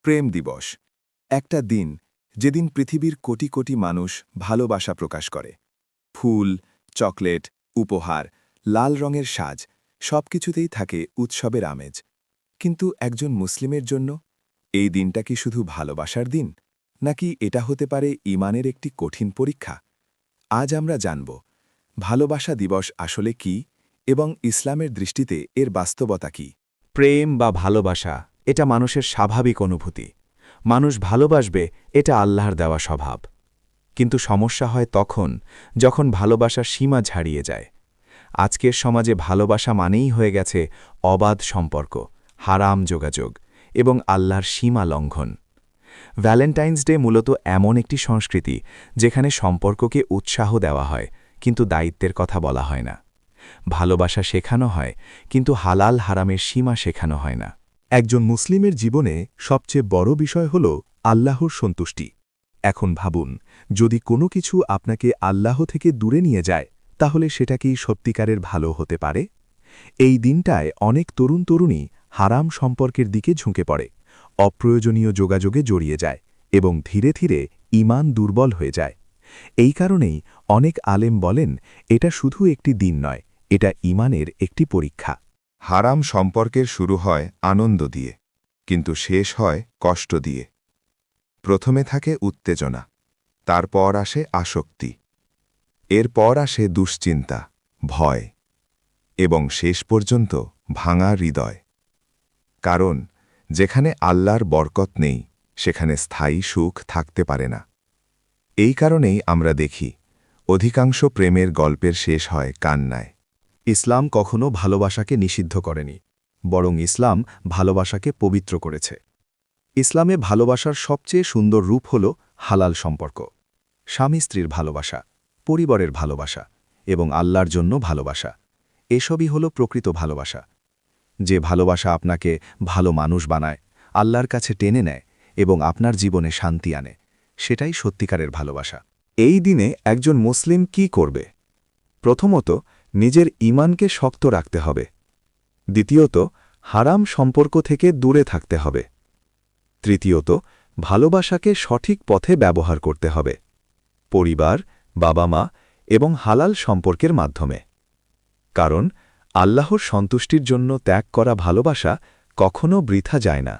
প্রেম দিবস একটা দিন যেদিন পৃথিবীর কোটি কোটি মানুষ ভালোবাসা প্রকাশ করে ফুল চকলেট উপহার লাল রঙের সাজ সবকিছুতেই থাকে উৎসবের আমেজ কিন্তু একজন মুসলিমের জন্য এই দিনটা কি শুধু ভালোবাসার দিন নাকি এটা হতে পারে ঈমানের একটি কঠিন পরীক্ষা আজ আমরা জানব ভালোবাসা দিবস আসলে কি এবং ইসলামের দৃষ্টিতে এর বাস্তবতা কি প্রেম বা ভালোবাসা এটা মানুষের স্বাভাবিক অনুভূতি মানুষ ভালোবাসবে এটা আল্লাহর দেওয়া স্বভাব কিন্তু সমস্যা হয় তখন যখন ভালোবাসার সীমা ছাড়িয়ে যায় আজকের সমাজে ভালোবাসা মানেই হয়ে গেছে অবাধ সম্পর্ক হারাম যোগাযোগ এবং আল্লাহর সীমা লঙ্ঘন ভ্যালেন্টাইন্স ডে মূলত এমন একটি সংস্কৃতি যেখানে সম্পর্ককে উৎসাহ দেওয়া হয় কিন্তু দায়িত্বের কথা বলা হয় না ভালোবাসা শেখানো হয় কিন্তু হালাল হারামের সীমা শেখানো হয় না একজন মুসলিমের জীবনে সবচেয়ে বড় বিষয় হল আল্লাহর সন্তুষ্টি এখন ভাবুন যদি কোনো কিছু আপনাকে আল্লাহ থেকে দূরে নিয়ে যায় তাহলে সেটা কি সত্যিকারের ভালো হতে পারে এই দিনটায় অনেক তরুণ তরুণী হারাম সম্পর্কের দিকে ঝুঁকে পড়ে অপ্রয়োজনীয় যোগাযোগে জড়িয়ে যায় এবং ধীরে ধীরে ঈমান দুর্বল হয়ে যায় এই কারণেই অনেক আলেম বলেন এটা শুধু একটি দিন নয় এটা ঈমানের একটি পরীক্ষা হারাম সম্পর্কের শুরু হয় আনন্দ দিয়ে কিন্তু শেষ হয় কষ্ট দিয়ে প্রথমে থাকে উত্তেজনা তারপর আসে আসক্তি এরপর আসে দুশ্চিন্তা ভয় এবং শেষ পর্যন্ত ভাঙা হৃদয় কারণ যেখানে আল্লাহর বরকত নেই সেখানে স্থায়ী সুখ থাকতে পারে না এই কারণেই আমরা দেখি অধিকাংশ প্রেমের গল্পের শেষ হয় কান্নায় ইসলাম কখনো ভালোবাসাকে নিষিদ্ধ করেনি বরং ইসলাম ভালোবাসাকে পবিত্র করেছে ইসলামে ভালোবাসার সবচেয়ে সুন্দর রূপ হল হালাল সম্পর্ক স্বামী স্ত্রীর ভালোবাসা পরিবারের ভালোবাসা এবং আল্লাহর জন্য ভালোবাসা এসবই হল প্রকৃত ভালোবাসা যে ভালোবাসা আপনাকে ভালো মানুষ বানায় আল্লাহর কাছে টেনে নেয় এবং আপনার জীবনে শান্তি আনে সেটাই সত্যিকারের ভালোবাসা এই দিনে একজন মুসলিম কি করবে প্রথমত নিজের ঈমানকে শক্ত রাখতে হবে দ্বিতীয়ত হারাম সম্পর্ক থেকে দূরে থাকতে হবে তৃতীয়ত ভালোবাসাকে সঠিক পথে ব্যবহার করতে হবে পরিবার বাবা মা এবং হালাল সম্পর্কের মাধ্যমে কারণ আল্লাহর সন্তুষ্টির জন্য ত্যাগ করা ভালোবাসা কখনো বৃথা যায় না